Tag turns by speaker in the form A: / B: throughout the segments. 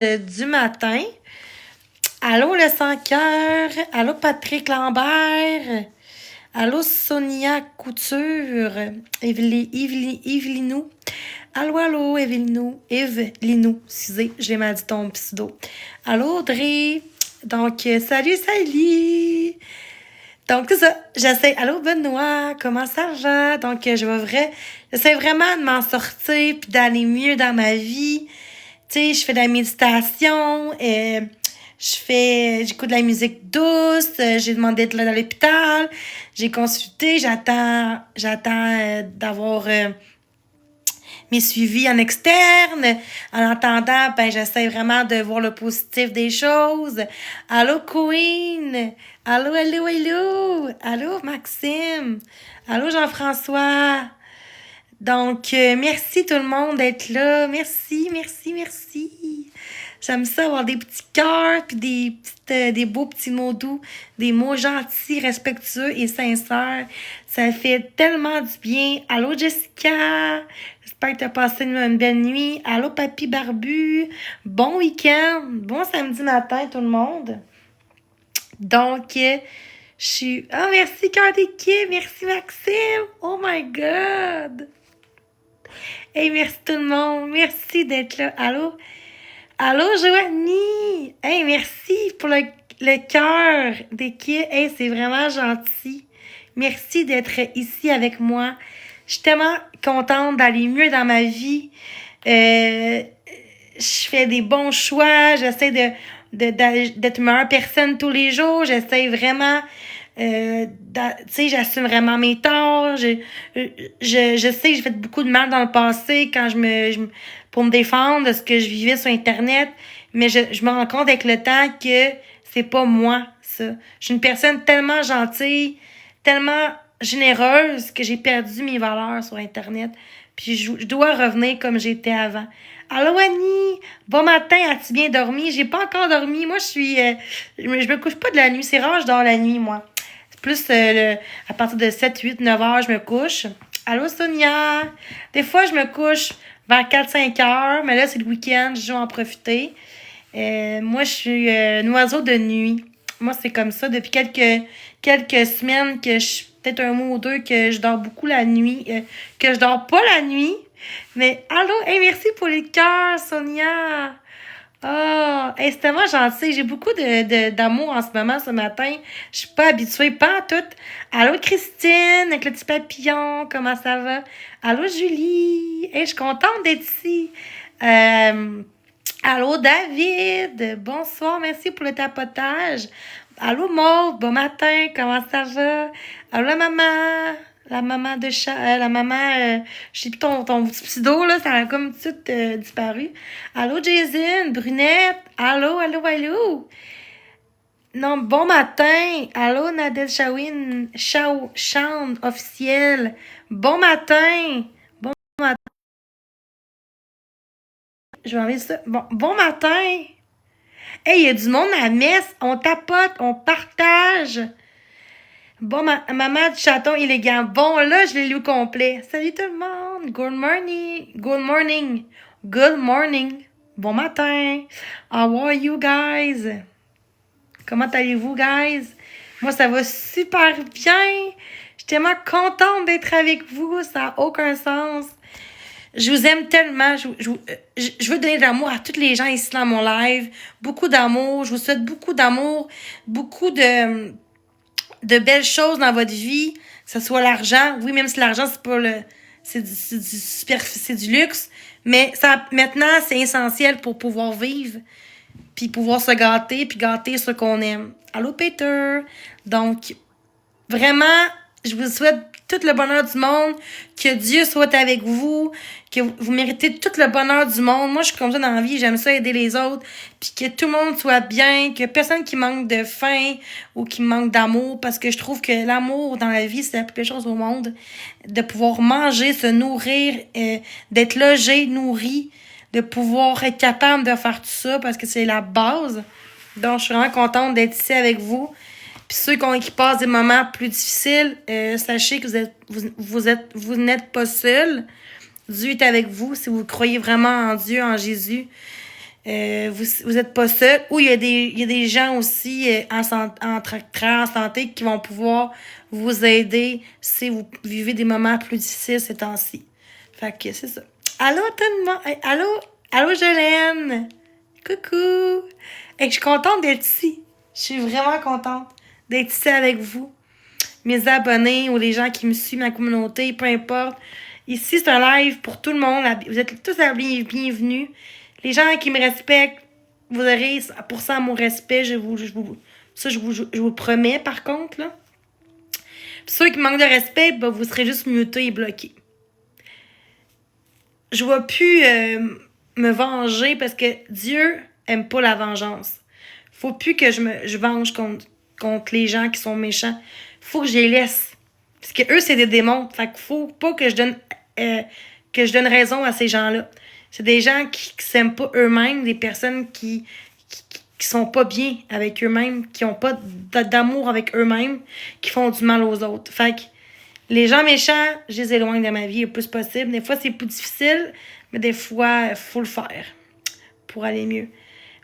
A: Du matin. Allô le sans-cœur. Allô Patrick Lambert. Allô Sonia Couture. Evelynou. Allô Evelynou. Excusez, j'ai mal dit ton pseudo. Allô Audrey. Donc, salut. Donc, c'est ça. J'essaie. Allô Benoît. Comment ça va? Donc, j'essaie vraiment de m'en sortir puis d'aller mieux dans ma vie. Tu sais, je fais de la méditation, j'écoute de la musique douce, j'ai demandé d'être là dans l'hôpital, j'ai consulté, j'attends d'avoir mes suivis en externe. En attendant, ben j'essaie vraiment de voir le positif des choses. Allô Queen, allô Maxime, allô Jean-François. Donc, merci tout le monde d'être là. Merci. J'aime ça avoir des petits cœurs puis des beaux petits mots doux, des mots gentils, respectueux et sincères. Ça fait tellement du bien. Allô Jessica, j'espère que tu as passé une belle nuit. Allô Papy Barbu, bon week-end, bon samedi matin tout le monde. Donc, je suis... Oh, merci cœur d'équipe, merci Maxime. Oh my God. Hey, merci tout le monde. Merci d'être là. Allô, Joanie. Hey, merci pour le cœur d'équipe. Hey, c'est vraiment gentil. Merci d'être ici avec moi. Je suis tellement contente d'aller mieux dans ma vie. Je fais des bons choix. J'essaie d'être une meilleure personne tous les jours. J'essaie vraiment... tu sais, j'assume vraiment mes torts. Je sais que j'ai fait beaucoup de mal dans le passé quand pour me défendre de ce que je vivais sur Internet. Mais je me rends compte avec le temps que c'est pas moi, ça. Je suis une personne tellement gentille, tellement généreuse que j'ai perdu mes valeurs sur Internet. Puis je dois revenir comme j'étais avant. Allô Annie, bon matin, as-tu bien dormi? J'ai pas encore dormi. Moi, je me couche pas de la nuit. C'est rare, je dors la nuit, moi. Plus à partir de 7, 8, 9 heures, je me couche. Allô, Sonia? Des fois, je me couche vers 4, 5 heures, mais là, c'est le week-end, je vais en profiter. Moi, je suis un oiseau de nuit. Moi, c'est comme ça. Depuis quelques semaines, peut-être un mois ou deux, que je dors beaucoup la nuit. Que je dors pas la nuit. Mais allô? Hey, merci pour les cœurs, Sonia! Ah, hey, c'est tellement gentil. J'ai beaucoup d'amour en ce moment, ce matin. Je suis pas habituée, pas à tout. Allô, Christine, avec le petit papillon, comment ça va? Allô, Julie. Hey, je suis contente d'être ici. Allô, David. Bonsoir, merci pour le tapotage. Allô, Maud, bon matin, comment ça va? Allô, la maman. La maman de chat, je sais plus ton petit pseudo, là, ça a comme tout disparu. Allô, Jason, Brunette, allô. Non, bon matin. Allô, Nadel Shawin, Chand officiel. Bon matin. Bon matin. Je vais enlever ça. Bon matin. Hey, il y a du monde à la messe. On tapote, on partage. Bon, maman du chaton élégant. Bon, là, je l'ai lu au complet. Salut tout le monde. Good morning. Bon matin. How are you guys? Comment allez-vous, guys? Moi, ça va super bien. Je suis tellement contente d'être avec vous. Ça n'a aucun sens. Je vous aime tellement. Je veux donner de l'amour à tous les gens ici dans mon live. Beaucoup d'amour. Je vous souhaite beaucoup d'amour. Beaucoup de belles choses dans votre vie, que ce soit l'argent. Oui, même si l'argent, c'est pas c'est du luxe, mais ça, maintenant, c'est essentiel pour pouvoir vivre, puis pouvoir se gâter, puis gâter ceux qu'on aime. Allô, Peter! Donc, vraiment, je vous souhaite tout le bonheur du monde, que Dieu soit avec vous, que vous méritez tout le bonheur du monde. Moi, je suis comme ça dans la vie, j'aime ça aider les autres, puis que tout le monde soit bien, que personne qui manque de faim ou qui manque d'amour, parce que je trouve que l'amour dans la vie, c'est la plus belle chose au monde, de pouvoir manger, se nourrir, d'être logé, nourri, de pouvoir être capable de faire tout ça, parce que c'est la base. Donc, je suis vraiment contente d'être ici avec vous. Puis ceux qui passent des moments plus difficiles, sachez que vous n'êtes pas seuls. Dieu est avec vous si vous croyez vraiment en Dieu, en Jésus. Vous êtes pas seul. Ou il y a des gens aussi en très en santé qui vont pouvoir vous aider si vous vivez des moments plus difficiles ces temps-ci. Fait que c'est ça. Allô tout le monde! Hey, allô Jolene! Coucou! Hey, je suis contente d'être ici. Je suis vraiment contente d'être ici avec vous. Mes abonnés ou les gens qui me suivent, ma communauté, peu importe. Ici, c'est un live pour tout le monde. Vous êtes tous la bienvenus. Les gens qui me respectent, vous aurez 100% mon respect. Je vous promets, par contre. Là. Puis ceux qui manquent de respect, ben, vous serez juste mutés et bloqués. Je ne vais plus me venger parce que Dieu aime pas la vengeance. Faut plus que je venge contre les gens qui sont méchants. Faut que je les laisse. Parce que eux, c'est des démons. Fait qu'il faut pas que je donne raison à ces gens-là. C'est des gens qui s'aiment pas eux-mêmes, des personnes qui sont pas bien avec eux-mêmes, qui ont pas d'amour avec eux-mêmes, qui font du mal aux autres. Fait que les gens méchants, je les éloigne de ma vie le plus possible. Des fois, c'est plus difficile, mais des fois, il faut le faire pour aller mieux.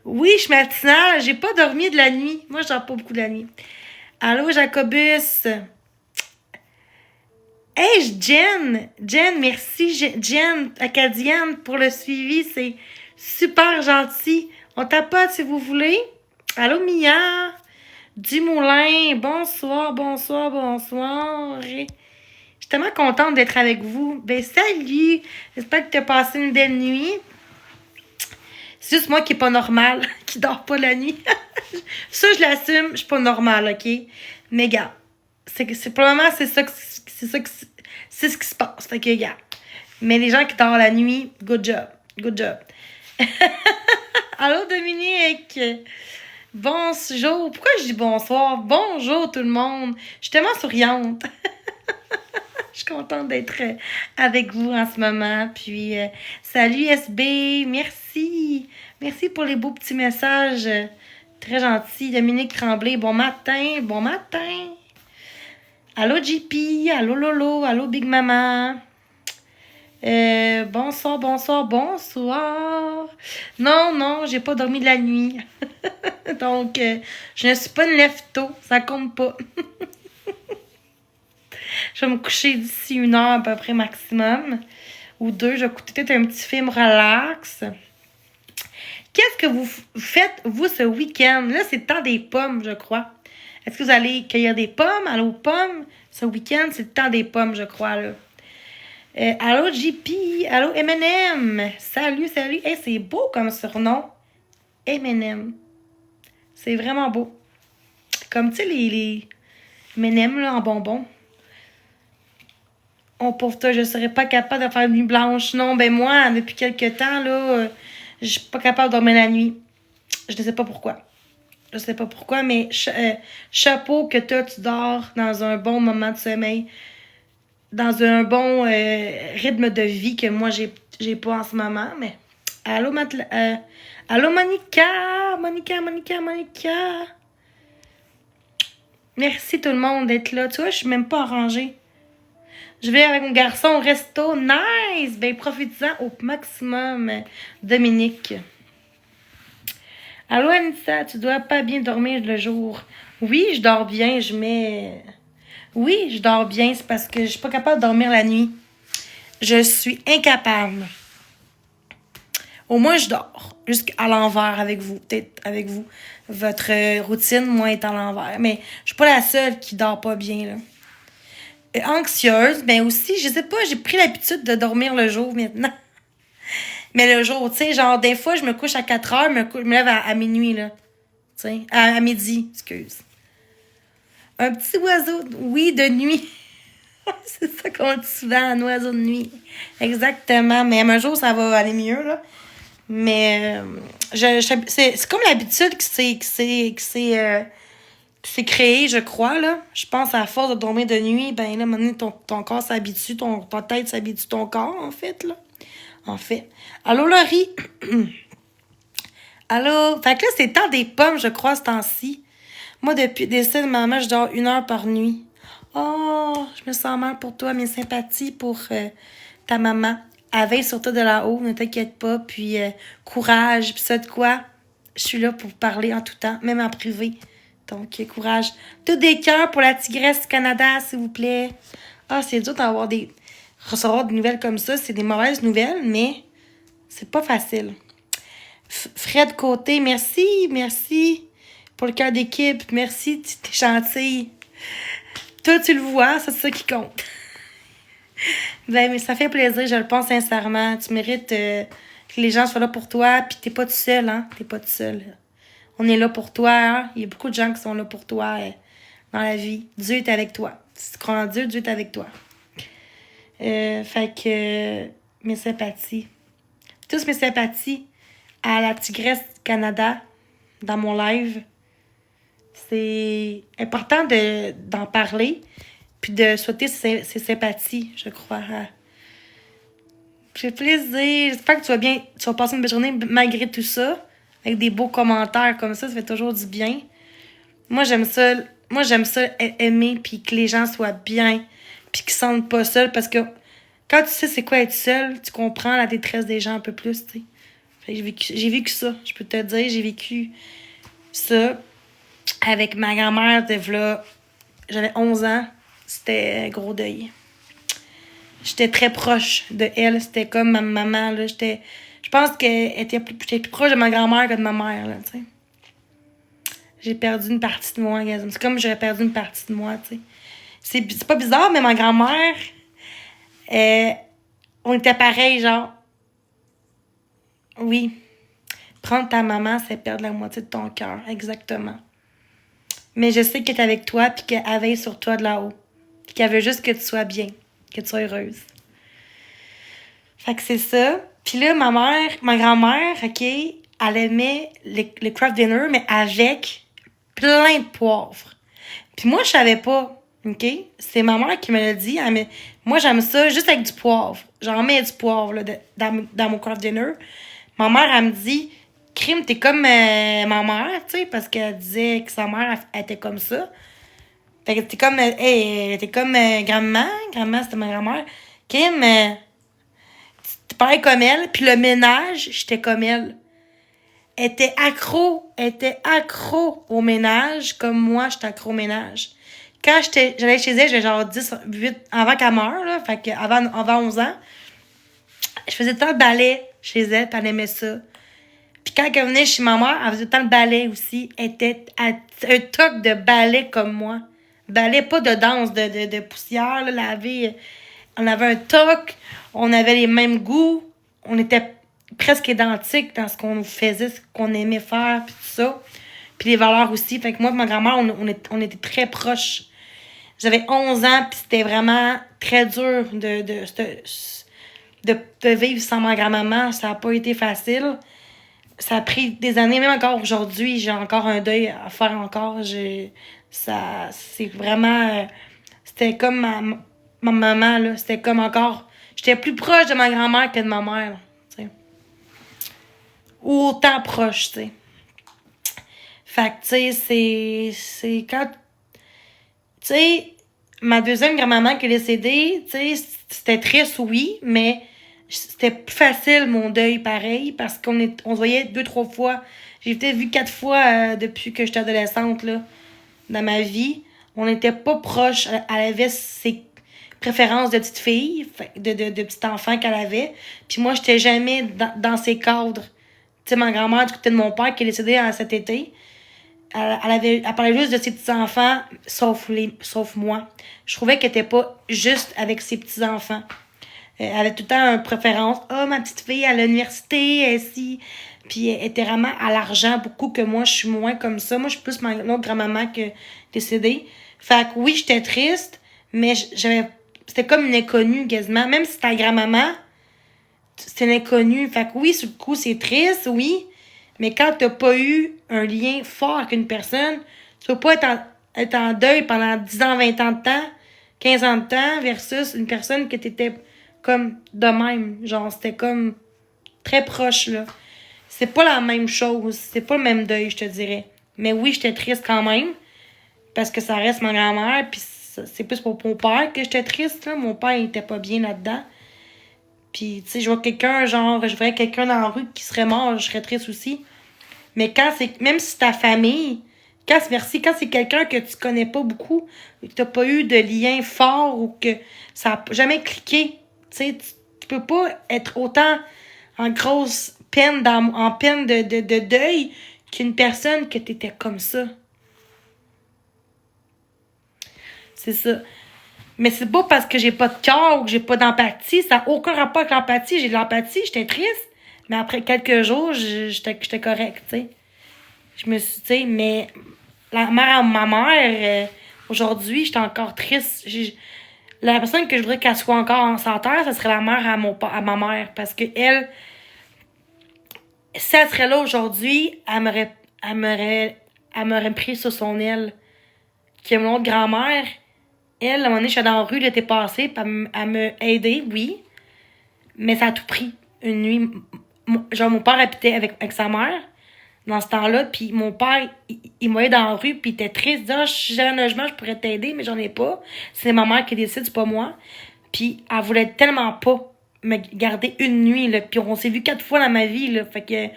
A: Oui, je suis matinale. J'ai pas dormi de la nuit. Moi, je dors pas beaucoup de la nuit. Allô, Jacobus. Hey, Jen, merci, Jen Acadienne, pour le suivi. C'est super gentil. On tapote si vous voulez. Allô, Mia. Dumoulin. Bonsoir. Je suis tellement contente d'être avec vous. Ben, salut. J'espère que tu as passé une belle nuit. C'est juste moi qui est pas normal, qui dort pas la nuit. Ça, je l'assume. Je suis pas normale, OK? Mais, gars, pour le moment, c'est ce qui se passe. Fait que, gars. Mais les gens qui dorment la nuit, good job. Good job. Allô, Dominique. Bonjour. Pourquoi je dis bonsoir? Bonjour, tout le monde. Je suis tellement souriante. Je suis contente d'être avec vous en ce moment. Puis, salut SB. Merci. Merci pour les beaux petits messages. Très gentil. Dominique Tremblay. Bon matin. Bon matin. Allô JP. Allô Lolo. Allô Big Mama. Bonsoir. Non, j'ai pas dormi de la nuit. Donc, je ne suis pas une lève-tôt. Ça compte pas. Je vais me coucher d'ici 1 heure à peu près maximum. Ou 2. Je vais écouter peut-être un petit film relax. Qu'est-ce que vous faites, vous, ce week-end? Là, c'est le temps des pommes, je crois. Est-ce que vous allez cueillir des pommes? Allô, pommes? Ce week-end, c'est le temps des pommes, je crois, là. Allô, JP? Allô, M&M? Salut. Hey, c'est beau comme surnom. M&M. C'est vraiment beau. Comme, tu sais, les M&M, là, en bonbons. Oh, pauvre toi, je serais pas capable de faire une nuit blanche. Non, ben moi, depuis quelques temps, là, je suis pas capable de dormir la nuit. Je ne sais pas pourquoi. Mais chapeau que toi, tu dors dans un bon moment de sommeil, dans un bon rythme de vie que moi, j'ai pas en ce moment. Mais allô, allô, Monica. Merci tout le monde d'être là. Tu vois, je suis même pas arrangée. Je vais avec mon garçon au resto. Nice! Ben, profite-en au maximum, Dominique. Allô, Anissa, tu dois pas bien dormir le jour. Oui, je dors bien, Oui, je dors bien, c'est parce que je suis pas capable de dormir la nuit. Je suis incapable. Au moins, je dors. Jusqu'à l'envers avec vous. Peut-être avec vous. Votre routine, moi, est à l'envers. Mais je suis pas la seule qui dort pas bien, là. Anxieuse, ben aussi, je sais pas, j'ai pris l'habitude de dormir le jour maintenant. Mais le jour, tu sais, genre, des fois, je me couche à 4 heures, je me lève à minuit, là. Tu sais, à midi, excuse. Un petit oiseau, oui, de nuit. C'est ça qu'on dit souvent, un oiseau de nuit. Exactement, mais un jour, ça va aller mieux, là. Mais c'est comme l'habitude qui s'est créé, je crois, là. Je pense à force de dormir de nuit, ben là, à un moment donné, ton corps s'habitue, ta tête s'habitue ton corps, en fait, là. En fait. Allô, Laurie? Allô? Fait que là, c'est le temps des pommes, je crois, ce temps-ci. Moi, depuis le décès de maman, je dors 1 heure par nuit. Oh, je me sens mal pour toi, mes sympathies pour ta maman. elle veille sur toi de là-haut, ne t'inquiète pas, puis courage, puis ça de quoi, je suis là pour parler en tout temps, même en privé. Donc, courage. Tout des cœurs pour la Tigresse du Canada, s'il vous plaît. Ah, c'est dur d'avoir recevoir des nouvelles comme ça. C'est des mauvaises nouvelles, mais c'est pas facile. Fred Côté, merci pour le cœur d'équipe. Merci, t'es gentille. Toi, tu le vois, c'est ça qui compte. Ben, mais ça fait plaisir, je le pense sincèrement. Tu mérites que les gens soient là pour toi, puis t'es pas tout seul, hein. T'es pas tout seul. On est là pour toi, hein. Il y a beaucoup de gens qui sont là pour toi dans la vie. Dieu est avec toi. Si tu crois en Dieu, Dieu est avec toi. Fait que mes sympathies. Tous mes sympathies à la Tigresse du Canada dans mon live. C'est important d'en parler puis de souhaiter ses sympathies, je crois. J'ai plaisir. J'espère que tu vas passer une belle journée malgré tout ça. Avec des beaux commentaires comme ça fait toujours du bien. Moi, j'aime ça aimer puis que les gens soient bien puis qu'ils se sentent pas seuls parce que quand tu sais c'est quoi être seul, tu comprends la détresse des gens un peu plus, tu sais. J'ai vécu ça, je peux te dire, j'ai vécu ça avec ma grand-mère j'avais 11 ans, c'était un gros deuil. J'étais très proche de elle, c'était comme ma maman, là, je pense j'étais plus proche de ma grand-mère que de ma mère, là, tu sais. J'ai perdu une partie de moi, Gazem. C'est comme j'aurais perdu une partie de moi, tu sais. C'est pas bizarre, mais ma grand-mère, on était pareils, genre. Oui. Prendre ta maman, c'est perdre la moitié de ton cœur, exactement. Mais je sais qu'elle est avec toi, puis qu'elle veille sur toi de là-haut. Puis qu'elle veut juste que tu sois bien, que tu sois heureuse. Fait que c'est ça. Puis là, ma grand-mère, OK, elle aimait les craft dinner, mais avec plein de poivre. Puis moi, je savais pas, OK? C'est ma mère qui me l'a dit. Moi, j'aime ça juste avec du poivre. J'en mets du poivre là, dans mon craft dinner. Ma mère, elle me dit, Crime, t'es comme ma mère, tu sais, parce qu'elle disait que sa mère, elle était comme ça. Fait que t'es comme, t'es comme grand-maman. Grand-maman, c'était ma grand-mère. Kim, t'es pareil comme elle. Puis le ménage, j'étais comme elle. Elle était accro au ménage, comme moi, j'étais accro au ménage. Quand j'allais chez elle, j'avais genre 8 avant qu'elle meure, là, fait que avant 11 ans, je faisais tant de ballet chez elle, puis elle aimait ça. Puis quand elle venait chez ma mère, elle faisait tant de ballet aussi. Elle était un toc de ballet comme moi. Ballet, pas de danse, de poussière, là, on avait un toc, on avait les mêmes goûts, on était presque identiques dans ce qu'on faisait, ce qu'on aimait faire, puis tout ça. Puis les valeurs aussi. Fait que moi et ma grand-mère, on était très proches. J'avais 11 ans, puis c'était vraiment très dur de vivre sans ma grand-maman. Ça n'a pas été facile. Ça a pris des années, même encore aujourd'hui, j'ai encore un deuil à faire encore. C'est vraiment... c'était comme ma maman, là. C'était comme encore... J'étais plus proche de ma grand-mère que de ma mère, là, t'sais. Ou autant proche, tu sais. Fait que, tu sais, c'est quand... Tu sais, ma deuxième grand-maman qui est décédée, tu sais, c'était triste, oui, mais c'était plus facile, mon deuil, pareil, parce qu'on se voyait 2-3 fois. J'ai peut-être vu 4 fois depuis que j'étais adolescente, là, dans ma vie. On n'était pas proches. Elle avait ses préférences de petite fille, de petit enfant qu'elle avait. Puis moi, j'étais jamais dans ces cadres. Tu sais, ma grand-mère, du côté de mon père, qui est décédée cet été, elle parlait juste de ses petits-enfants, sauf moi. Je trouvais qu'elle était pas juste avec ses petits-enfants. Elle avait tout le temps une préférence. « Ah, ma petite fille à l'université, elle si... » Puis elle était vraiment à l'argent beaucoup que moi, je suis moins comme ça. Moi, je suis plus ma autre grand-maman que décédée. Fait que oui, j'étais triste, mais c'était comme une inconnue quasiment. Même si c'était ta grand-maman, c'était une inconnue. Fait que oui, sur le coup, c'est triste, oui. Mais quand t'as pas eu un lien fort avec une personne, tu peux pas être en deuil pendant 10 ans, 20 ans de temps, 15 ans de temps, versus une personne que t'étais comme de même. Genre, c'était comme très proche, là. C'est pas la même chose. C'est pas le même deuil, je te dirais. Mais oui, j'étais triste quand même. Parce que ça reste ma grand-mère. Puis c'est plus pour mon père que j'étais triste, là. Mon père, il était pas bien là-dedans. Puis, tu sais, je vois quelqu'un, genre, je verrais quelqu'un dans la rue qui serait mort, je serais triste aussi. Mais quand c'est, même si c'est ta famille, quand c'est quelqu'un que tu connais pas beaucoup, que t'as pas eu de lien fort ou que ça a jamais cliqué, tu sais, tu peux pas être autant en grosse peine, en peine de deuil qu'une personne que t'étais comme ça. C'est ça. Mais c'est pas parce que j'ai pas de cœur ou que j'ai pas d'empathie. Ça n'a aucun rapport avec l'empathie. J'ai de l'empathie, j'étais triste. Mais après quelques jours, j'étais correct, tu sais. Je me suis, tu sais, mais la mère à ma mère, aujourd'hui, j'étais encore triste. La personne que je voudrais qu'elle soit encore en santé, ça serait la mère à ma mère. Parce que elle, si elle serait là aujourd'hui, elle m'aurait pris sur son aile. Qui est mon autre grand-mère, elle, à un moment donné, j'étais dans la rue l'été passé, puis elle me aidé, oui, mais ça a tout pris. Une nuit, genre, mon père habitait avec sa mère dans ce temps-là, puis mon père, il m'a aidé dans la rue, puis il était triste, il disait, ah, si j'ai un logement, je pourrais t'aider, mais j'en ai pas. C'est ma mère qui décide, c'est pas moi. Puis elle voulait tellement pas me garder une nuit, là, puis on s'est vu 4 fois dans ma vie, là, fait que,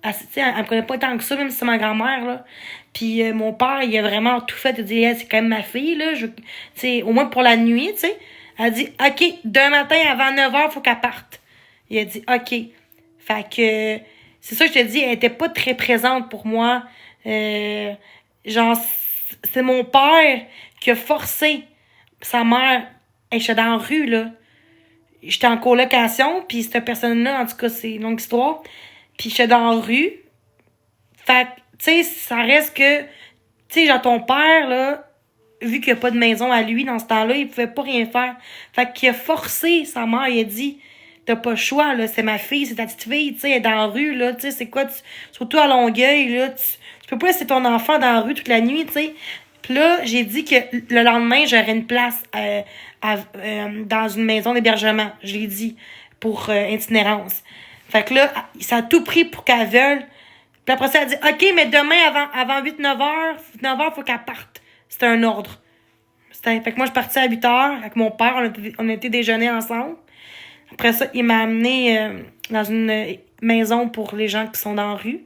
A: elle me connaît pas tant que ça, même si c'est ma grand-mère, là. Puis mon père, il a vraiment tout fait. Il a dit, hey, c'est quand même ma fille, là. Au moins pour la nuit, tu sais. Elle a dit, OK, demain matin avant 9h, faut qu'elle parte. Il a dit, OK. Fait que, c'est ça que je te dis, elle était pas très présente pour moi. Genre, c'est mon père qui a forcé sa mère. Hey, j'étais dans la rue, là. J'étais en colocation, puis cette personne-là, en tout cas, c'est une longue histoire. Puis j'étais dans la rue. Fait que, tu sais, ça reste que, tu sais, genre ton père, là, vu qu'il n'y a pas de maison à lui dans ce temps-là, il pouvait pas rien faire. Fait qu'il a forcé sa mère, il a dit, t'as pas le choix, là, c'est ma fille, c'est ta petite fille, tu sais, elle est dans la rue, là, tu sais, c'est quoi, surtout à Longueuil, là, tu peux pas laisser ton enfant dans la rue toute la nuit, tu sais. Puis là, j'ai dit que le lendemain, j'aurais une place dans une maison d'hébergement, je l'ai dit, pour itinérance. Fait que là, ça a tout pris pour qu'elle veuille. Puis après ça, elle dit, OK, mais demain, avant 9h, faut qu'elle parte. C'était un ordre. Fait que moi, je suis partie à 8h avec mon père. On était déjeuner ensemble. Après ça, il m'a amené dans une maison pour les gens qui sont dans la rue.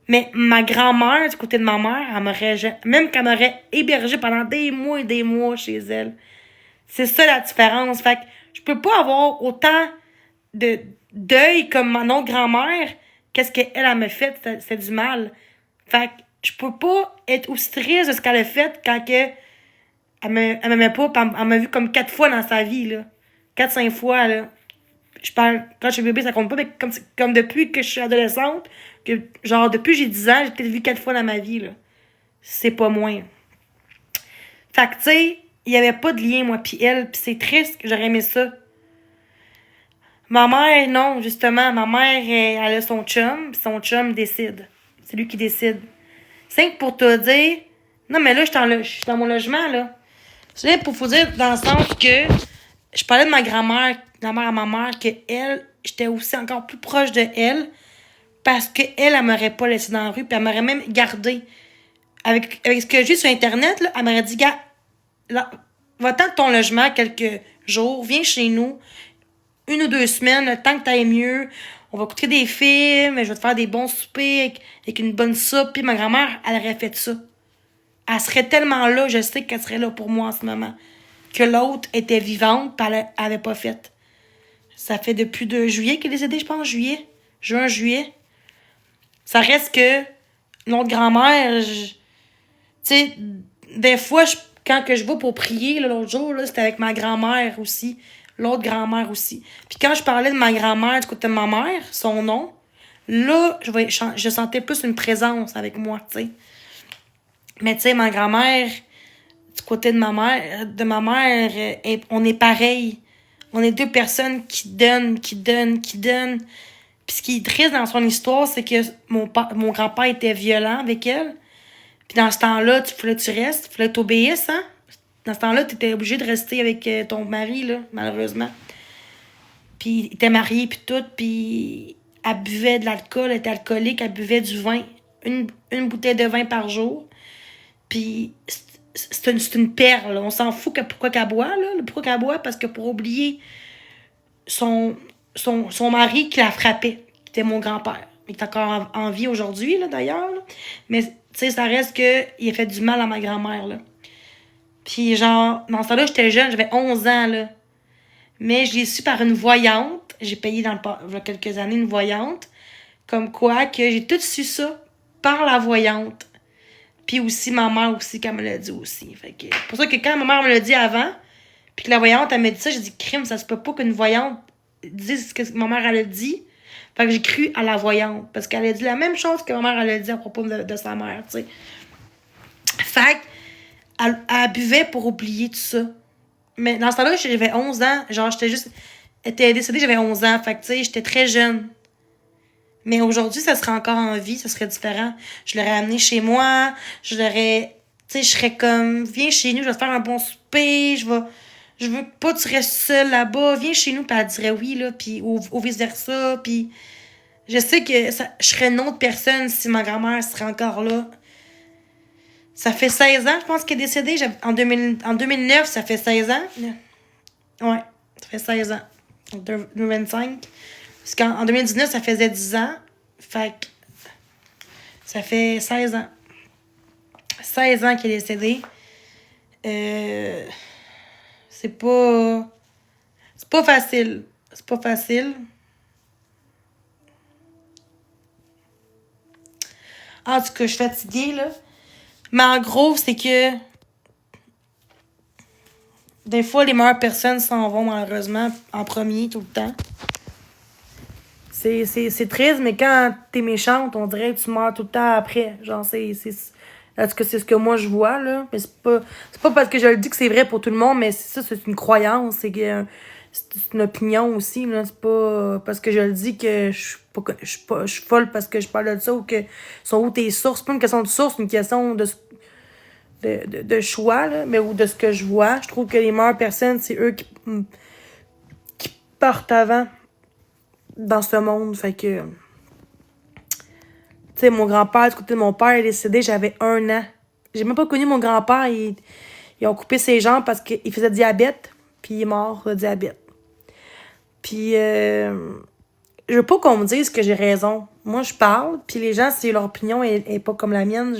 A: Mais ma grand-mère, du côté de ma mère, même qu'elle m'aurait hébergée pendant des mois et des mois chez elle. C'est ça la différence. Fait que je peux pas avoir autant de deuil comme mon autre grand-mère. Qu'est-ce qu'elle, elle m'a fait, c'est du mal. Fait que je peux pas être aussi triste de ce qu'elle a fait quand que elle m'aimait pas, pis elle m'a vu comme 4 fois dans sa vie, là. 4-5 fois, là. Je parle, quand je suis bébé, ça compte pas, mais comme depuis que je suis adolescente, que, genre, depuis que j'ai 10 ans, j'ai peut-être vu 4 fois dans ma vie, là. C'est pas moins. Fait que, tu sais, il y avait pas de lien, moi pis elle, pis c'est triste, j'aurais aimé ça. Ma mère, non, justement, ma mère, elle a son chum, pis son chum décide. C'est lui qui décide. C'est que pour te dire, non, mais là, je suis dans mon logement, là. C'est pour vous dire, dans le sens que je parlais de ma grand-mère, de la mère à ma mère, que elle, j'étais aussi encore plus proche de elle, parce que elle m'aurait pas laissé dans la rue, puis elle m'aurait même gardé. Avec ce que j'ai vu sur Internet, là, elle m'aurait dit, gars, va-t'en de ton logement quelques jours, viens chez nous, 1 ou 2 semaines, le temps que t'ailles mieux, on va écouter des films, je vais te faire des bons soupers avec une bonne soupe, puis ma grand-mère, elle aurait fait ça. Elle serait tellement là, je sais qu'elle serait là pour moi en ce moment. Que l'autre était vivante, pis elle avait pas fait. Ça fait depuis 2 juillet qu'elle est décédée, je pense, juin, juillet. Ça reste que notre grand-mère, tu sais, des fois, quand que je vais pour prier, là, l'autre jour, là, c'était avec ma grand-mère aussi. L'autre grand-mère aussi. Puis quand je parlais de ma grand-mère du côté de ma mère, son nom, là, je sentais plus une présence avec moi, tu sais. Mais tu sais, ma grand-mère, du côté de ma mère, on est pareil. On est 2 personnes qui donnent. Puis ce qui est triste dans son histoire, c'est que mon grand-père était violent avec elle. Puis dans ce temps-là, tu restes, il fallait que t'obéisses, hein? Dans ce temps-là, t'étais obligé de rester avec ton mari, là, malheureusement. Puis il était marié, puis tout, puis elle buvait de l'alcool, elle était alcoolique, elle buvait du vin, une bouteille de vin par jour. Puis c'est une perle. On s'en fout pourquoi qu'elle boit, là. Pourquoi qu'elle boit? Parce que pour oublier son, son mari qui la frappait, qui était mon grand-père. Il est encore en vie aujourd'hui, là, d'ailleurs. Là. Mais, tu sais, ça reste que il a fait du mal à ma grand-mère, là. Puis, genre, dans ce temps-là, j'étais jeune, j'avais 11 ans, là. Mais je l'ai su par une voyante. J'ai payé il y a quelques années une voyante. Comme quoi que j'ai tout su ça par la voyante. Puis aussi, ma mère aussi, quand elle me l'a dit aussi. Fait que, pour ça que quand ma mère me l'a dit avant, puis que la voyante, elle m'a dit ça, j'ai dit, crime, ça se peut pas qu'une voyante dise ce que ma mère, elle a dit. Fait que j'ai cru à la voyante. Parce qu'elle a dit la même chose que ma mère, elle a dit à propos de sa mère, tu sais. Fait elle buvait pour oublier tout ça. Mais dans ce temps-là, j'avais 11 ans. Genre, j'étais juste... Elle était décédée, j'avais 11 ans. Fait que, tu sais, j'étais très jeune. Mais aujourd'hui, ça serait encore en vie, ça serait différent. Je l'aurais amené chez moi, je l'aurais... Tu sais, je serais comme, viens chez nous, je vais te faire un bon souper, je veux pas que tu restes seule là-bas, viens chez nous, puis elle dirait oui, là, puis ou vice-versa, puis je sais que je serais une autre personne si ma grand-mère serait encore là. Ça fait 16 ans, je pense qu'elle est décédée, en 2009, ça fait 16 ans. Ouais, ça fait 16 ans. 2025. Parce qu'en 2019, ça faisait 10 ans. Fait que ça fait 16 ans. 16 ans qu'elle est décédée. C'est pas... C'est pas facile. C'est pas facile. En tout cas, je suis fatiguée, là. Mais en gros, c'est que... Des fois, les meilleures personnes s'en vont, malheureusement, en premier, tout le temps. C'est triste, mais quand t'es méchante, on dirait que tu meurs tout le temps après. Genre, en tout cas, c'est ce que moi je vois, là. Mais c'est pas parce que je le dis que c'est vrai pour tout le monde, mais c'est une croyance. C'est une opinion aussi, là. C'est pas parce que je le dis que je suis folle parce que je parle de ça ou que sont où tes sources. C'est pas une question de source, c'est une question de choix, là, mais ou de ce que je vois. Je trouve que les meilleures personnes, c'est eux qui partent avant dans ce monde. Fait que, tu sais, mon grand-père, du côté de mon père, est décédé, j'avais 1 an. J'ai même pas connu mon grand-père. Ils ont coupé ses jambes parce qu'il faisait diabète, puis il est mort de diabète. Puis, je veux pas qu'on me dise que j'ai raison. Moi, je parle, puis les gens, si leur opinion est pas comme la mienne,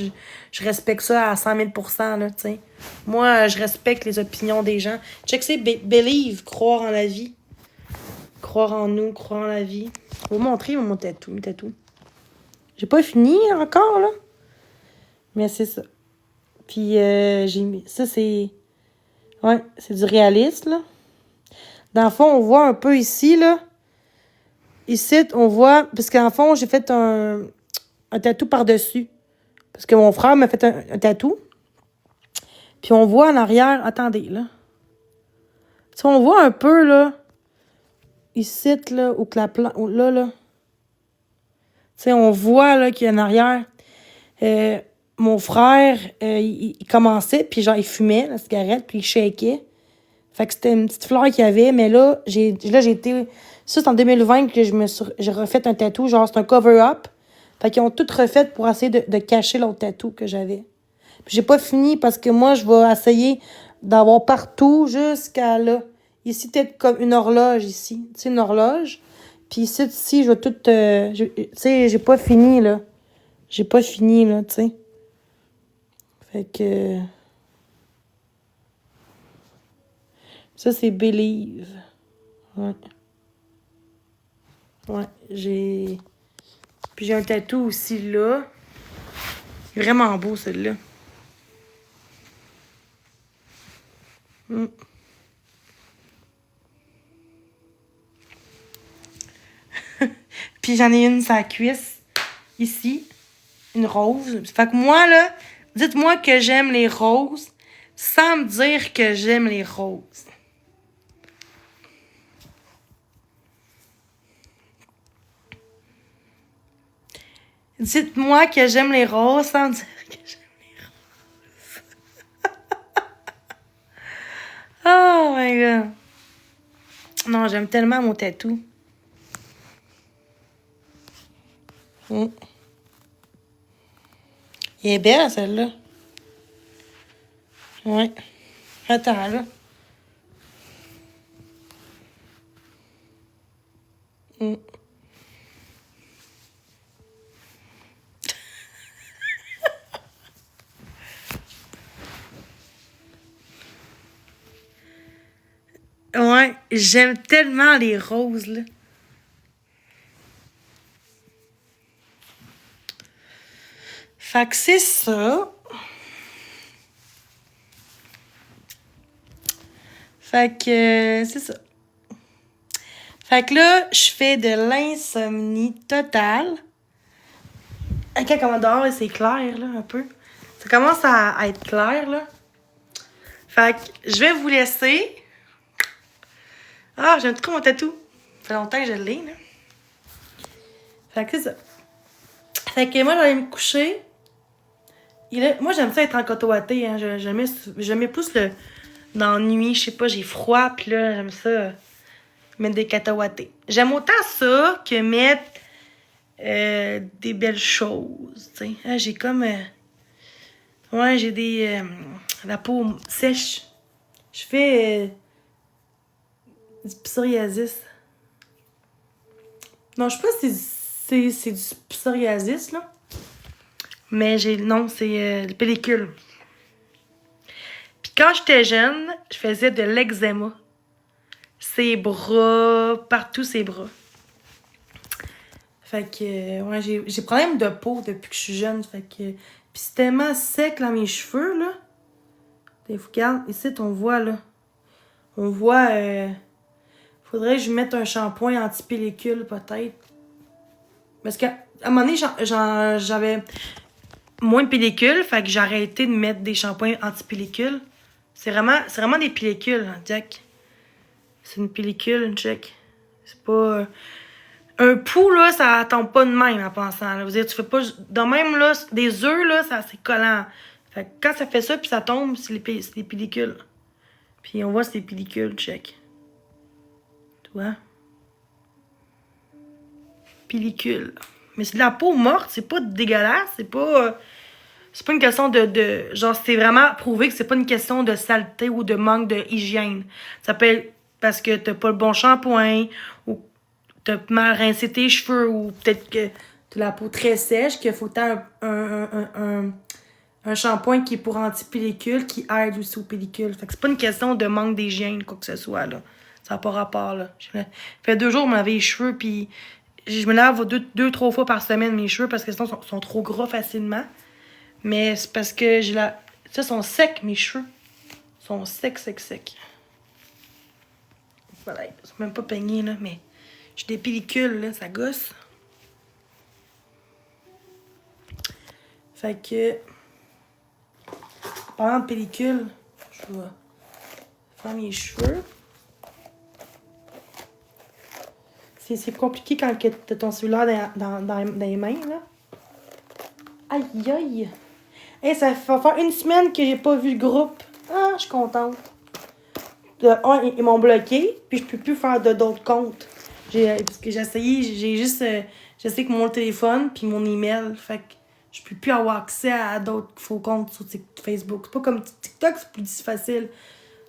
A: je respecte ça à 100 000 %, là, tu sais. Moi, je respecte les opinions des gens. Check, c'est believe, croire en la vie. Croire en nous, croire en la vie. Je vais vous montrer mon tatou. J'ai pas fini encore, là. Mais c'est ça. Puis, j'ai mis... Ça, c'est... Ouais, c'est du réaliste, là. Dans le fond, on voit un peu ici, là. Ici, on voit... Parce qu'en fond, j'ai fait un tatou par-dessus. Parce que mon frère m'a fait un tatou. Puis on voit en arrière... Attendez, là. Tu sais, on voit un peu, là... Ici, là, où que la plante... Là. Tu sais, on voit, là, qu'il y a en arrière... mon frère, il commençait, puis genre, il fumait la cigarette, puis il shakeait. Fait que c'était une petite fleur qu'il y avait, mais là, j'ai été... Ça, c'est en 2020 que j'ai refait un tatou, genre, c'est un cover-up. Fait qu'ils ont tout refait pour essayer de cacher l'autre tatou que j'avais. Puis j'ai pas fini parce que moi, je vais essayer d'avoir partout jusqu'à là. Ici, peut-être comme une horloge, ici. Tu sais, une horloge. Puis ici, je vais tout... tu sais, j'ai pas fini, là. J'ai pas fini, là, tu sais. Fait que... Ça, c'est Believe. Ouais. Ouais, j'ai... Puis j'ai un tatou aussi, là. Vraiment beau, celui-là. Mm. Puis j'en ai une sur la cuisse, ici. Une rose. Fait que moi, là, dites-moi que j'aime les roses sans me dire que j'aime les roses. Dites-moi que j'aime les roses sans me dire que j'aime les roses. Oh my god. Non, j'aime tellement mon tatou. Mm. Elle est belle, celle-là. Ouais. Attends, là. Ouais, j'aime tellement les roses, là. Fait que c'est ça. Fait que c'est ça. Fait que là, je fais de l'insomnie totale. Quand on dehors, c'est clair, là, un peu. Ça commence à être clair, là. Fait que je vais vous laisser. Ah, j'aime trop mon tatou. Ça fait longtemps que je l'ai, là. Fait que c'est ça. Fait que moi, j'allais me coucher. Et là, moi, j'aime ça être en coton watté, hein. Je mets plus le... dans la nuit, je sais pas, j'ai froid, puis là, j'aime ça, mettre des cacahuètes. J'aime autant ça que mettre des belles choses, tu sais. Ah, j'ai comme... ouais, j'ai des... la peau sèche. Je fais du psoriasis. Non, je sais pas si c'est du psoriasis, là. Mais j'ai... Non, c'est des pellicules. Puis quand j'étais jeune, je faisais de l'eczéma. Ses bras, partout ses bras. Fait que, ouais, j'ai problème de peau depuis que je suis jeune. Fait que, puis c'est tellement sec dans mes cheveux, là. Regarde, ici, on voit, là. On voit, faudrait que je mette un shampoing anti-pellicule, peut-être. Parce qu'à un moment donné, j'avais moins de pellicules, fait que j'ai arrêté de mettre des shampoings anti-pellicule. C'est vraiment des pellicules, hein, Jack. C'est une pellicule, une check. C'est pas... un pouls, là, ça tombe pas de même en pensant. Là. Vous dire, tu fais pas... De même, là, des œufs, là, ça, c'est collant. Fait que quand ça fait ça, puis ça tombe, c'est des pellicules. Puis on voit c'est des pellicules, check. Tu vois? Pellicule. Mais c'est de la peau morte, c'est pas dégueulasse, c'est pas une question de... Genre, c'est vraiment prouvé que c'est pas une question de saleté ou de manque de hygiène. Ça peut être parce que t'as pas le bon shampoing, ou t'as mal rincé tes cheveux, ou peut-être que t'as la peau très sèche, qu'il faut un shampoing qui est pour anti-pellicule, qui aide aussi aux pellicules. Fait que c'est pas une question de manque d'hygiène, quoi que ce soit, là. Ça n'a pas rapport, là. Ça fait 2 jours, je me lavais les cheveux, puis je me lave 2-3 fois par semaine mes cheveux, parce que sinon, ils sont trop gras facilement. Mais c'est parce que j'ai la... Ça, sont secs, mes cheveux. Ils sont secs. Voilà, ils sont même pas peignés, là, mais j'ai des pellicules, là, ça gosse. Fait que... Parlant de pellicule, je vais faire mes cheveux. C'est compliqué quand t'as ton cellulaire dans les mains, là. Aïe! Hey, ça va faire 1 semaine que j'ai pas vu le groupe. Ah, je suis contente. Ils m'ont bloqué, puis je peux plus faire d'autres comptes. Parce que j'ai essayé, j'ai juste... je sais que mon téléphone, puis mon email, fait que je peux plus avoir accès à d'autres faux comptes sur Facebook. C'est pas comme TikTok, c'est plus facile.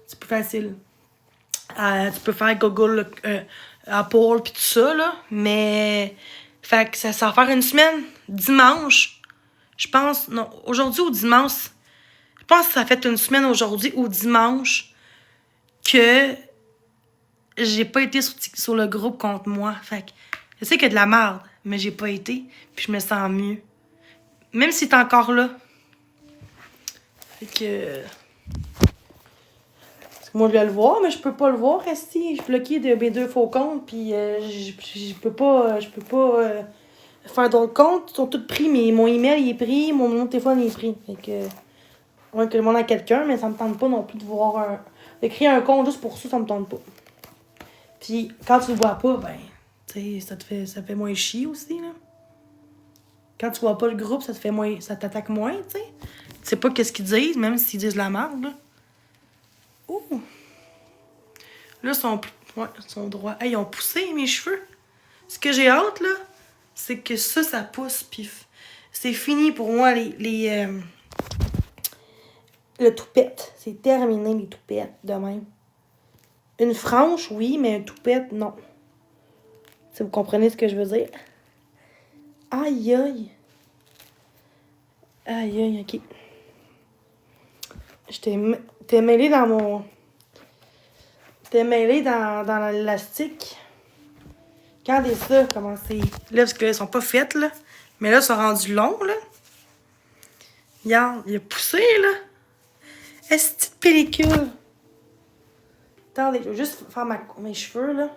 A: C'est plus facile. Tu peux faire Google, Apple, puis tout ça, là. Mais... Fait que ça va faire 1 semaine. Dimanche. Je pense... Non, aujourd'hui ou dimanche. Je pense que ça fait 1 semaine aujourd'hui ou dimanche que j'ai pas été sur le groupe contre moi. Fait que je sais qu'il y a de la merde, mais j'ai pas été. Puis je me sens mieux. Même si t'es encore là. Fait que... Moi, je vais le voir, mais je peux pas le voir, resti. Je suis bloquée de mes 2 faux comptes, puis je peux pas faire d'autres comptes. Ils sont tous pris, mais mon email il est pris, mon numéro de téléphone il est pris. Fait que... On va demander à quelqu'un, mais ça me tente pas non plus de voir d'écrire un compte juste pour ça me tente pas. Puis quand tu le vois pas, ben, tu sais, ça fait moins chier aussi, là. Quand tu vois pas le groupe, ça t'attaque moins, tu sais. Tu sais pas qu'est-ce qu'ils disent, même s'ils disent la merde, là. Ouh! Là, ils sont droits. Hey, ils ont poussé mes cheveux. Ce que j'ai hâte, là, c'est que ça pousse, pif. C'est fini pour moi, le toupette. C'est terminé, les toupettes, de même. Une frange, oui, mais un toupette, non. Si vous comprenez ce que je veux dire. Aïe, ok. T'es mêlé dans mon... c'était mêlé dans l'élastique. Regardez ça, comment c'est. Là, parce que là, ils sont pas faits, là. Mais là, ils sont rendus longs, là. Regarde, il a poussé, là. Est-ce que petite pellicule? Attendez, je vais juste faire mes cheveux, là.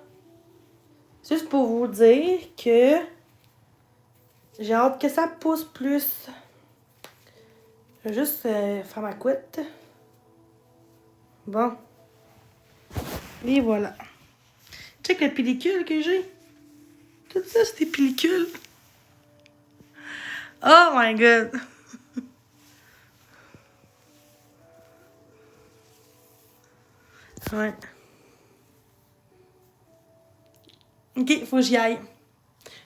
A: Juste pour vous dire que j'ai hâte que ça pousse plus. Je vais juste faire ma couette. Bon. Et voilà. Check la pellicule que j'ai. Tout ça, c'est des pellicules. Oh my god. Ouais. Ok, faut que j'y aille.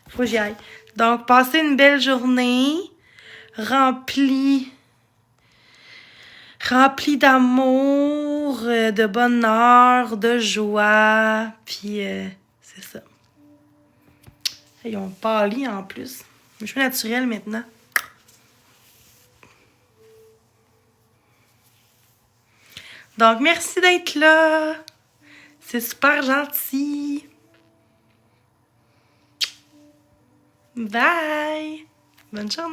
A: Faut que j'y aille. Donc, passez une belle journée. Remplie d'amour, de bonheur, de joie. Puis, c'est ça. Ils ont pâli en plus. Je suis naturelle maintenant. Donc, merci d'être là. C'est super gentil. Bye. Bonne journée.